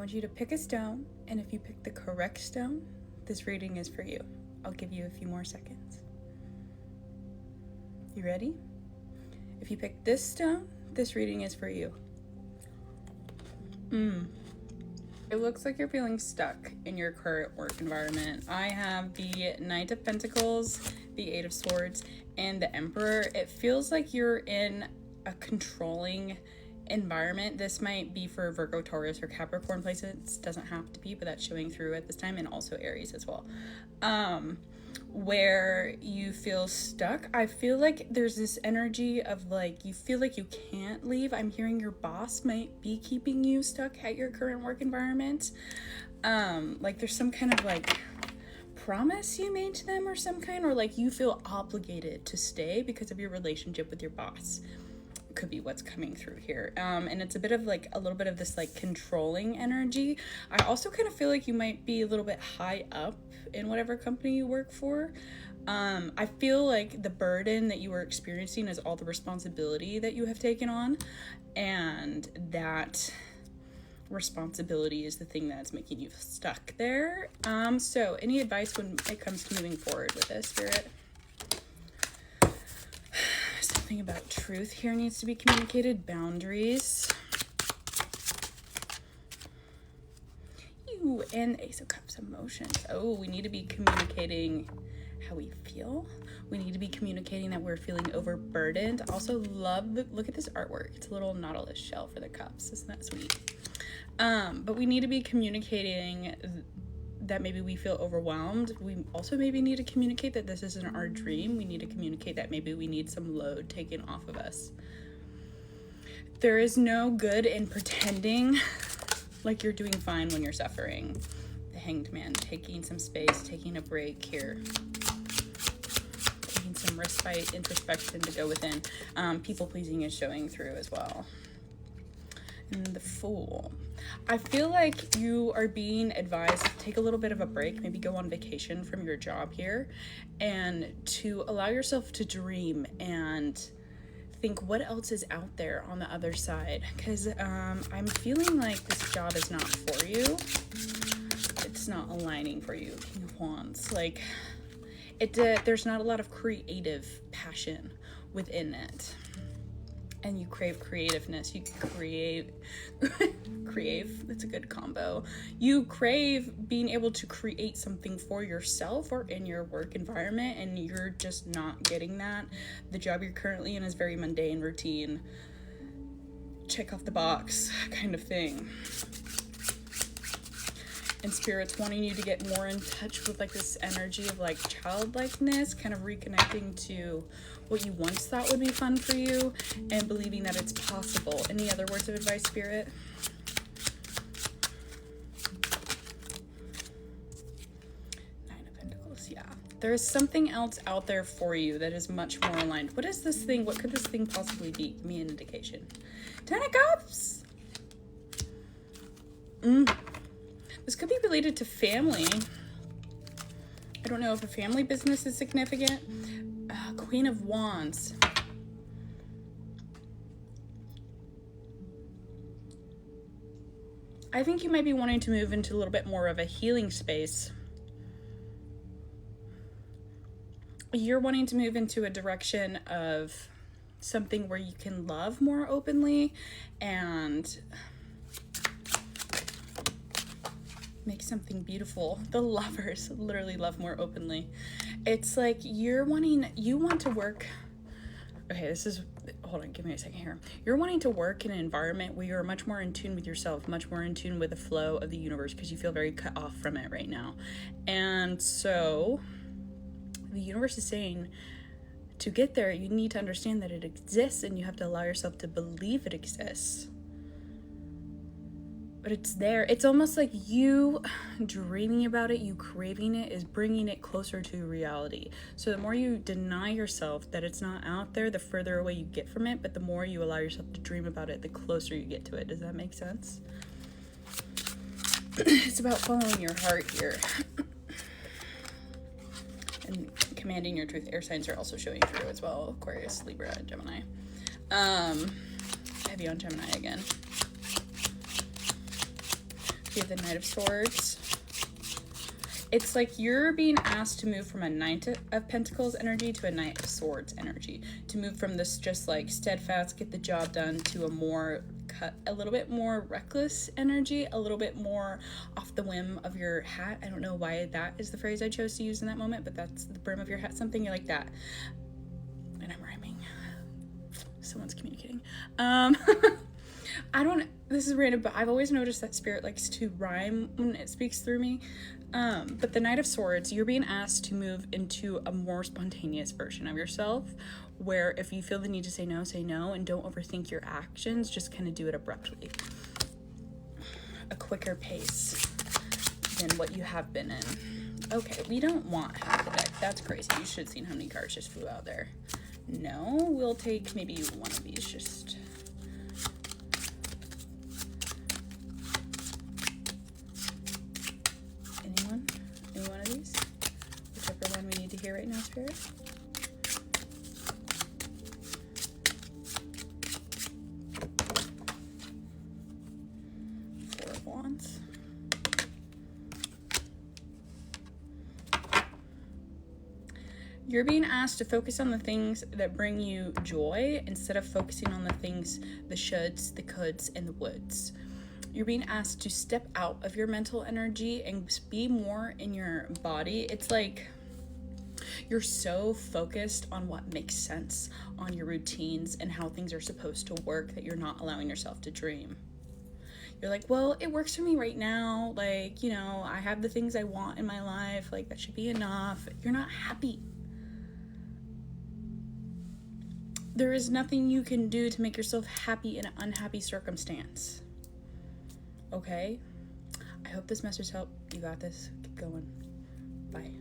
want you to pick a stone, and if you pick the correct stone, this reading is for you. I'll give you a few more seconds. You ready? If you pick this stone, this reading is for you. It looks like you're feeling stuck in your current work environment. I have the Knight of Pentacles, the Eight of Swords, and the Emperor. It feels like you're in a controlling environment. This might be for Virgo, Taurus, or Capricorn placements. It doesn't have to be, but that's showing through at this time, and also Aries as well. Where you feel stuck. I feel like there's this energy of like, you feel like you can't leave. I'm hearing your boss might be keeping you stuck at your current work environment. Like there's some kind of like promise you made to them or some kind, or like you feel obligated to stay because of your relationship with your boss. Could be what's coming through here. And it's a bit of like a little bit of this like controlling energy. I also kind of feel like you might be a little bit high up in whatever company you work for. I feel like the burden that you are experiencing is all the responsibility that you have taken on, and that responsibility is the thing that's making you stuck there. So any advice when it comes to moving forward with this, Spirit? Something about truth here needs to be communicated. Boundaries. You and Ace of Cups, emotions. Oh, we need to be communicating how we feel. We need to be communicating that we're feeling overburdened. Also love look at this artwork. It's a little Nautilus shell for the cups. Isn't that sweet? But we need to be communicating that maybe we feel overwhelmed. We also maybe need to communicate that this isn't our dream. We need to communicate that maybe we need some load taken off of us. There is no good in pretending like you're doing fine when you're suffering. The Hanged Man, taking some space, taking a break here. Taking some respite, introspection to go within. People pleasing is showing through as well. And the Fool. I feel like you are being advised to take a little bit of a break, maybe go on vacation from your job here, and to allow yourself to dream and think what else is out there on the other side. Because I'm feeling like this job is not for you. It's not aligning for you. King of Wands. Like, there's not a lot of creative passion within it. And you crave creativeness. You crave, that's a good combo. You crave being able to create something for yourself or in your work environment, and you're just not getting that. The job you're currently in is very mundane, routine, check off the box kind of thing. And Spirit's wanting you to get more in touch with like this energy of like childlikeness, kind of reconnecting to what you once thought would be fun for you and believing that it's possible. Any other words of advice, Spirit? Nine of Pentacles, yeah. There is something else out there for you that is much more aligned. What is this thing? What could this thing possibly be? Give me an indication. Ten of Cups. This could be related to family. I don't know if a family business is significant. Queen of Wands. I think you might be wanting to move into a little bit more of a healing space. You're wanting to move into a direction of something where you can love more openly and make something beautiful. The Lovers literally love more openly. It's like you want to work. Okay, hold on, give me a second here. You're wanting to work in an environment where you're much more in tune with yourself, much more in tune with the flow of the universe, because you feel very cut off from it right now. And so the universe is saying to get there, you need to understand that it exists, and you have to allow yourself to believe it exists. But it's there. It's almost like you dreaming about it, you craving it, is bringing it closer to reality. So the more you deny yourself that it's not out there, the further away you get from it. But the more you allow yourself to dream about it, the closer you get to it. Does that make sense? It's about following your heart here. And commanding your truth. Air signs are also showing through as well. Aquarius, Libra, and Gemini. Heavy on Gemini again. We have the Knight of Swords. It's like you're being asked to move from a Knight of Pentacles energy to a Knight of Swords energy. To move from this just like steadfast, get the job done, to a little bit more reckless energy, a little bit more off the whim of your hat. I don't know why that is the phrase I chose to use in that moment, but that's the brim of your hat, something like that. And I'm rhyming. Someone's communicating. This is random, but I've always noticed that spirit likes to rhyme when it speaks through me. But the Knight of Swords, you're being asked to move into a more spontaneous version of yourself, where if you feel the need to say no, and don't overthink your actions, just kind of do it abruptly. A quicker pace than what you have been in. Okay, we don't want half the deck. That's crazy. You should have seen how many cards just flew out there. No, we'll take maybe one of these just... Any one of these? Whichever one we need to hear right now, Spirit. Four of Wands. You're being asked to focus on the things that bring you joy instead of focusing on the things, the shoulds, the coulds, and the woulds. You're being asked to step out of your mental energy and be more in your body. It's like you're so focused on what makes sense, on your routines and how things are supposed to work, that you're not allowing yourself to dream. You're like, well, it works for me right now. Like, you know, I have the things I want in my life. Like, that should be enough. You're not happy. There is nothing you can do to make yourself happy in an unhappy circumstance. Okay? I hope this message helped. You got this. Keep going. Bye.